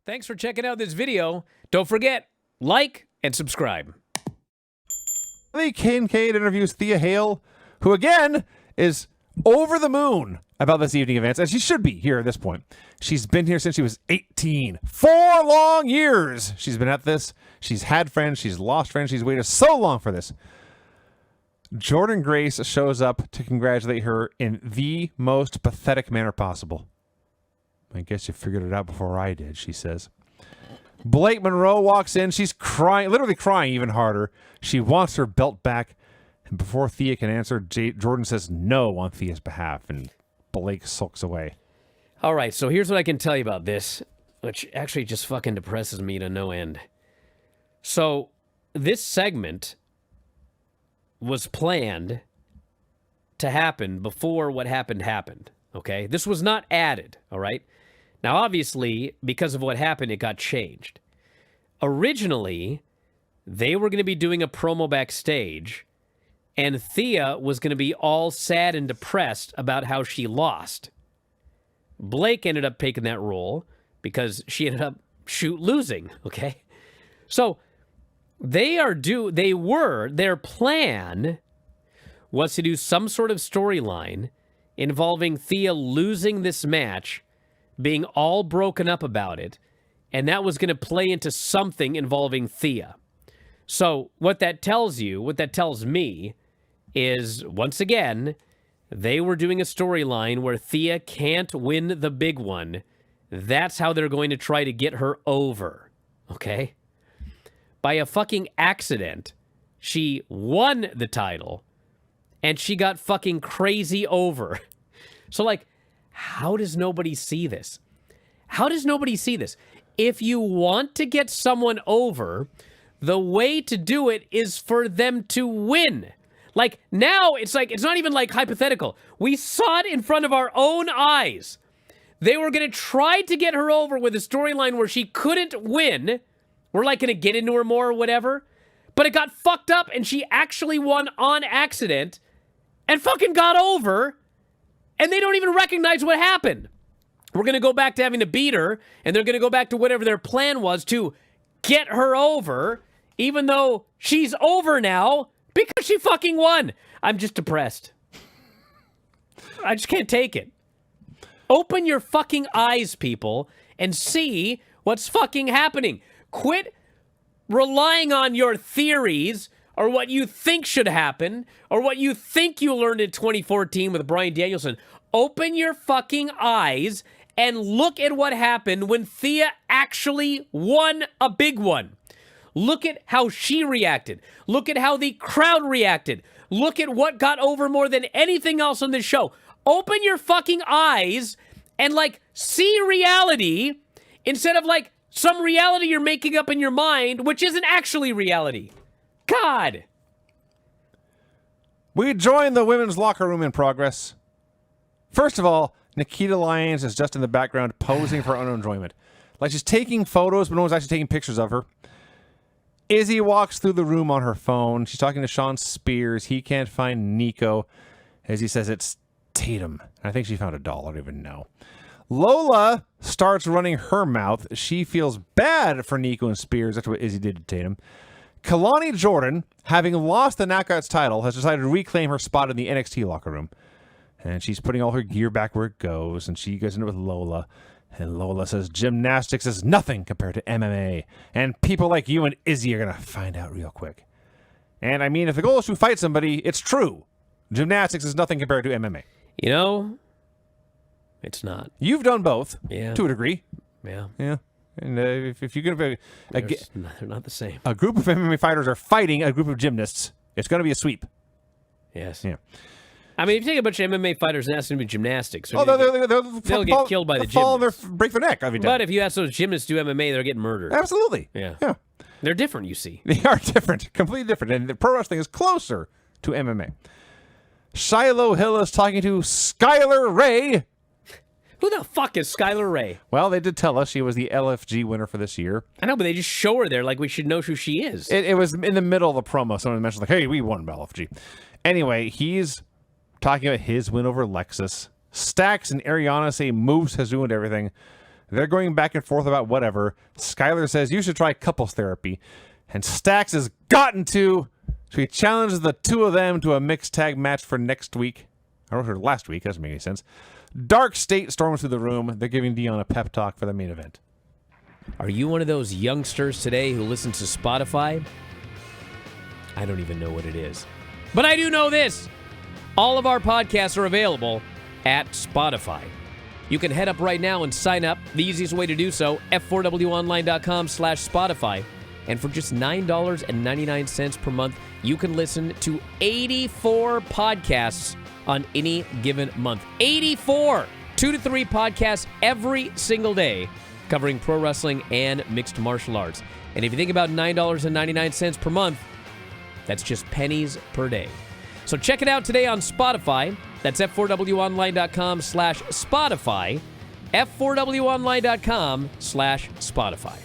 Thanks for checking out this video. Don't forget, like and subscribe. Lee Kincaid interviews Thea Hail, who again is over the moon about this evening events, and she should be here at this point. She's been here since she was 18. 4 long years she's been at this. She's had friends, she's lost friends, she's waited so long for this. Jordan Grace shows up to congratulate her in the most pathetic manner possible. I guess you figured it out before I did, she says. Blake Monroe walks in. She's crying, literally crying even harder. She wants her belt back. And before Thea can answer, Jordan says no on Thea's behalf, and Blake sulks away. All right, so here's what I can tell you about this, which actually just fucking depresses me to no end. So this segment was planned to happen before what happened, okay? This was not added, all right? Now, obviously, because of what happened, it got changed. Originally, they were going to be doing a promo backstage, and Thea was going to be all sad and depressed about how she lost. Blake ended up taking that role because she ended up losing, okay? So their plan was to do some sort of storyline involving Thea losing this match, being all broken up about it, and that was going to play into something involving Thea. So what that tells me is, once again, they were doing a storyline where Thea can't win the big one. That's how they're going to try to get her over, okay? By a fucking accident, she won the title, and she got fucking crazy over. So, like, how does nobody see this? How does nobody see this? If you want to get someone over, the way to do it is for them to win. Like, now it's not even like hypothetical. We saw it in front of our own eyes. They were going to try to get her over with a storyline where she couldn't win. We're like going to get into her more or whatever. But it got fucked up and she actually won on accident and fucking got over. And they don't even recognize what happened. We're going to go back to having to beat her, and they're going to go back to whatever their plan was to get her over, even though she's over now because she fucking won. I'm just depressed. I just can't take it. Open your fucking eyes, people, and see what's fucking happening. Quit relying on your theories or what you think should happen, or what you think you learned in 2014 with Bryan Danielson. Open your fucking eyes and look at what happened when Thea actually won a big one. Look at how she reacted. Look at how the crowd reacted. Look at what got over more than anything else on this show. Open your fucking eyes and, like, see reality instead of, like, some reality you're making up in your mind, which isn't actually reality. God. We join the women's locker room in progress. First of all, Nikita Lyons is just in the background posing for her own enjoyment. Like, she's taking photos, but no one's actually taking pictures of her. Izzy walks through the room on her phone. She's talking to Sean Spears. He can't find Nico. As he says, it's Tatum. I think she found a doll. I don't even know. Lola starts running her mouth. She feels bad for Nico and Spears. That's what Izzy did to Tatum. Kalani Jordan, having lost the Knockouts title, has decided to reclaim her spot in the NXT locker room. And she's putting all her gear back where it goes. And she goes into it with Lola. And Lola says gymnastics is nothing compared to MMA. And people like you and Izzy are going to find out real quick. And I mean, if the goal is to fight somebody, it's true. Gymnastics is nothing compared to MMA. You know, it's not. You've done both. Yeah. To a degree. Yeah. Yeah. And if you're going to be... they're not the same. A group of MMA fighters are fighting a group of gymnasts. It's going to be a sweep. Yes. Yeah. I mean, if you take a bunch of MMA fighters and ask them to do gymnastics, they'll get killed by the gymnasts. Break their neck every time. But if you ask those gymnasts to do MMA, they're getting murdered. Absolutely. Yeah. Yeah. They're different, you see. They are different. Completely different. And the pro wrestling is closer to MMA. Shiloh Hill is talking to Skylar Ray. Who the fuck is Skylar Ray? Well, they did tell us she was the LFG winner for this year. I know, but they just show her there like we should know who she is. It was in the middle of the promo. Someone mentioned, like, hey, we won LFG. Anyway, he's talking about his win over Lexus. Stax and Ariana say Moose has ruined everything. They're going back and forth about whatever. Skylar says, you should try couples therapy. And Stax has gotten to, so he challenges the two of them to a mixed tag match for next week. I wrote her last week. Doesn't make any sense. Dark State storms through the room. They're giving Dion a pep talk for the main event. Are you one of those youngsters today who listens to Spotify? I don't even know what it is. But I do know this. All of our podcasts are available at Spotify. You can head up right now and sign up. The easiest way to do so, f4wonline.com/Spotify. And for just $9.99 per month, you can listen to 84 podcasts on any given month. 84! 2 to 3 podcasts every single day covering pro wrestling and mixed martial arts. And if you think about $9.99 per month, that's just pennies per day. So check it out today on Spotify. That's f4wonline.com/Spotify. f4wonline.com/Spotify.